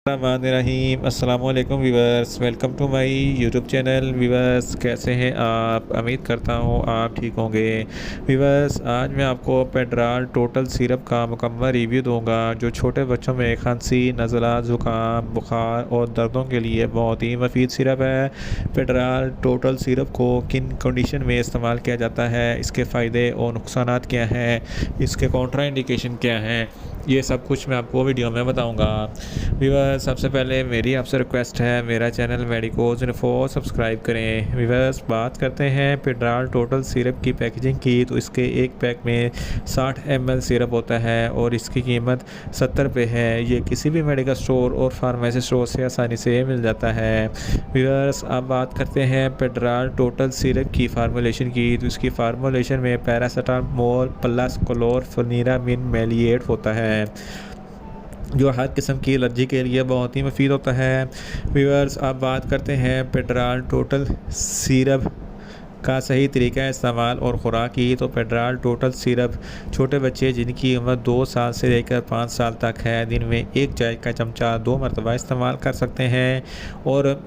रहीम अस्सलाम वालेकुम viewers, welcome to my YouTube channel. Viewers, कैसे हैं आप? उम्मीद करता हूँ आप ठीक होंगे। व्यूवर्स, आज मैं आपको पेड्राल टोटल सिरप का मुकम्मल रिव्यू दूंगा जो छोटे बच्चों में खांसी, नज़ला, ज़ुकाम, बुखार और दर्दों के लिए बहुत ही मुफीद सिरप है। पेड्राल टोटल सिरप को किन कंडीशन में इस्तेमाल किया जाता है, इसके फ़ायदे और नुकसान क्या हैं, इसके कॉन्ट्रा इंडिकेशन क्या हैं, ये सब कुछ मैं आपको वीडियो में बताऊंगा। व्यूवर्स, सबसे पहले मेरी आपसे रिक्वेस्ट है, मेरा चैनल मेडिकोज इन्फो सब्सक्राइब करें। व्यूवर्स, बात करते हैं पेड्राल टोटल सिरप की पैकेजिंग की, तो इसके एक पैक में 60 ml सिरप होता है और इसकी कीमत 70 रुपये है। ये किसी भी मेडिकल स्टोर और फार्मेसी स्टोर से आसानी से मिल जाता है। व्यूवर्स, अब बात करते हैं पेड्राल टोटल सिरप की फार्मूलेशन की, तो इसकी फार्मूलेशन में पैरासीटामोल प्लस क्लोरफेनिरामिन मेलिएट होता है जो हर किस्म की एलर्जी के लिए बहुत ही मुफीद होता है। व्यूअर्स, अब बात करते हैं पेड्राल टोटल सिरप का सही तरीका है इस्तेमाल और ख़ुराक की। तो पेड्राल टोटल सिरप छोटे बच्चे जिनकी उम्र 2 साल से लेकर 5 साल तक है, दिन में 1 चाय का चमचा 2 मरतबा इस्तेमाल कर सकते हैं। और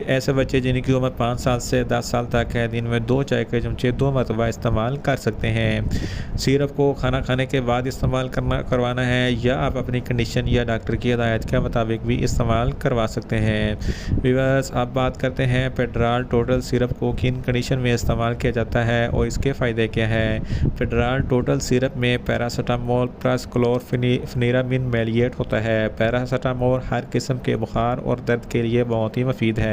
ऐसे बच्चे जिनकी उम्र 5 साल से 10 साल तक है, दिन में 2 चाय के चमचे 2 मरतबा इस्तेमाल कर सकते हैं। सिरप को खाना खाने के बाद इस्तेमाल करवाना है या आप अपनी कंडीशन या डॉक्टर की हिदायत के मुताबिक भी इस्तेमाल करवा सकते हैं। व्यूअर्स, अब बात करते हैं पेड्राल टोटल सिरप को किन कंडीशन में इस्तेमाल किया जाता है और इसके फ़ायदे क्या हैं। पेड्राल टोटल सिरप में पैरासीटामोल प्लस क्लोरफेनिरामिन मेलिएट होता है। पैरासीटामोल हर किस्म के बुखार और दर्द के लिए बहुत ही मुफीद है।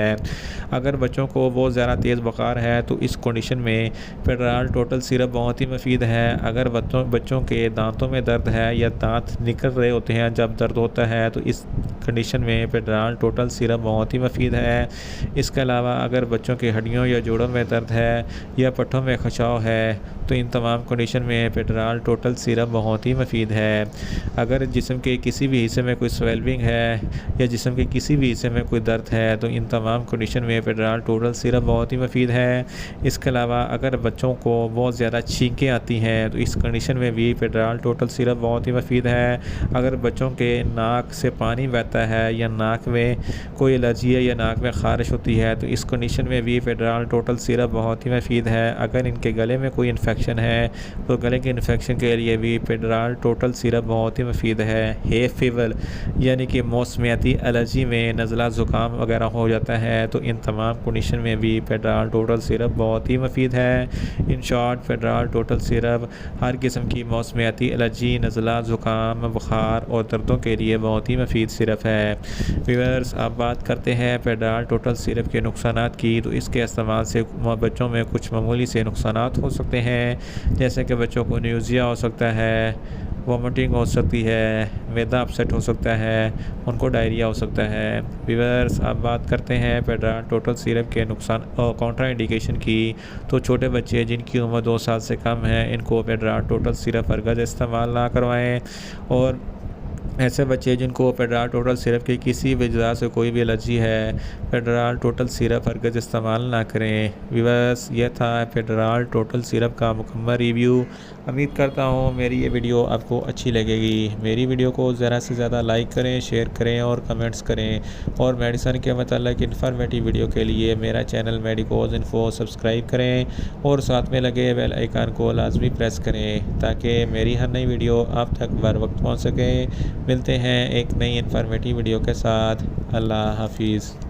अगर बच्चों को बहुत ज़्यादा तेज़ बुखार है तो इस कंडीशन में पेड्राल टोटल सिरप बहुत ही मुफीद है। अगर बच्चों के दांतों में दर्द है या दांत निकल रहे होते हैं जब दर्द होता है, तो इस कंडीशन में पेड्राल टोटल सिरप बहुत ही मुफीद है। इसके अलावा अगर बच्चों की हड्डियों या जोड़ों में दर्द है या पट्टों में खिंचाव है, तो इन तमाम कंडीशन में पेड्राल टोटल सिरप बहुत ही मुफीद है। अगर जिस्म के किसी भी हिस्से में कोई स्वेलिंग है या जिस्म के किसी भी हिस्से में कोई दर्द है, तो इन तमाम कंडीशन में पेड्राल टोटल सिरप बहुत ही मुफीद है। इसके अलावा अगर बच्चों को बहुत ज़्यादा छींकें आती हैं, तो इस कंडीशन में भी पेड्राल टोटल सिरप बहुत ही मुफीद है। अगर बच्चों के नाक से पानी बहता है या नाक में कोई एलर्जी है या नाक में ख़ारिश होती है, तो इस कंडीशन में भी पेड्राल टोटल सिरप बहुत ही मुफीद है। अगर इनके गले में कोई इन्फेक्शन है, तो गले के इन्फेक्शन के लिए भी पेड्राल टोटल सिरप बहुत ही मुफीद है। हे फीवर यानी कि मौसमियाती एलर्जी में नज़ला, ज़ुकाम वगैरह हो जाता है, तो इन तमाम कंडीशन में भी पेड्राल टोटल सिरप बहुत ही मुफीद है। इन शॉर्ट, पेड्राल टोटल सिरप हर किस्म की मौसमियाती एलर्जी, नज़ला, ज़ुकाम, बुखार और दर्दों के लिए बहुत ही मुफीद सिरप है। व्यूअर्स, अब बात करते हैं पेड्राल टोटल सिरप के नुकसानात की, तो इसके इस्तेमाल से बच्चों में कुछ मामूली से नुकसानात हो सकते हैं, जैसे कि बच्चों को न्यूज़िया हो सकता है, वॉमिटिंग हो सकती है, मैदा अपसेट हो सकता है, उनको डायरिया हो सकता है। व्यूअर्स, अब बात करते हैं पेड्राल टोटल सिरप के नुकसान और कॉन्ट्रा इंडिकेशन की, तो छोटे बच्चे जिनकी उम्र 2 साल से कम है, इनको पेड्राल टोटल सिरप हरगिज़ इस्तेमाल ना करवाएं। और ऐसे बच्चे जिनको पेड्राल टोटल सिरप की किसी भी वजह से कोई भी एलर्जी है, पेड्राल टोटल सिरप हरगिज़ इस्तेमाल ना करें। व्यूअर्स, यह था पेड्राल टोटल सिरप का मुकम्मल रिव्यू। उम्मीद करता हूँ मेरी ये वीडियो आपको अच्छी लगेगी। मेरी वीडियो को ज़्यादा से ज़्यादा लाइक करें, शेयर करें और कमेंट्स करें। और मेडिसिन के मतलब इन्फॉर्मेटिव वीडियो के लिए मेरा चैनल मेडिकोज इन्फो सब्सक्राइब करें और साथ में लगे बेल आइकन को लाजमी प्रेस करें ताकि मेरी हर नई वीडियो आप तक बर वक्त पहुँच सके। मिलते हैं एक नई इन्फॉर्मेटिव वीडियो के साथ। अल्लाह हाफिज़।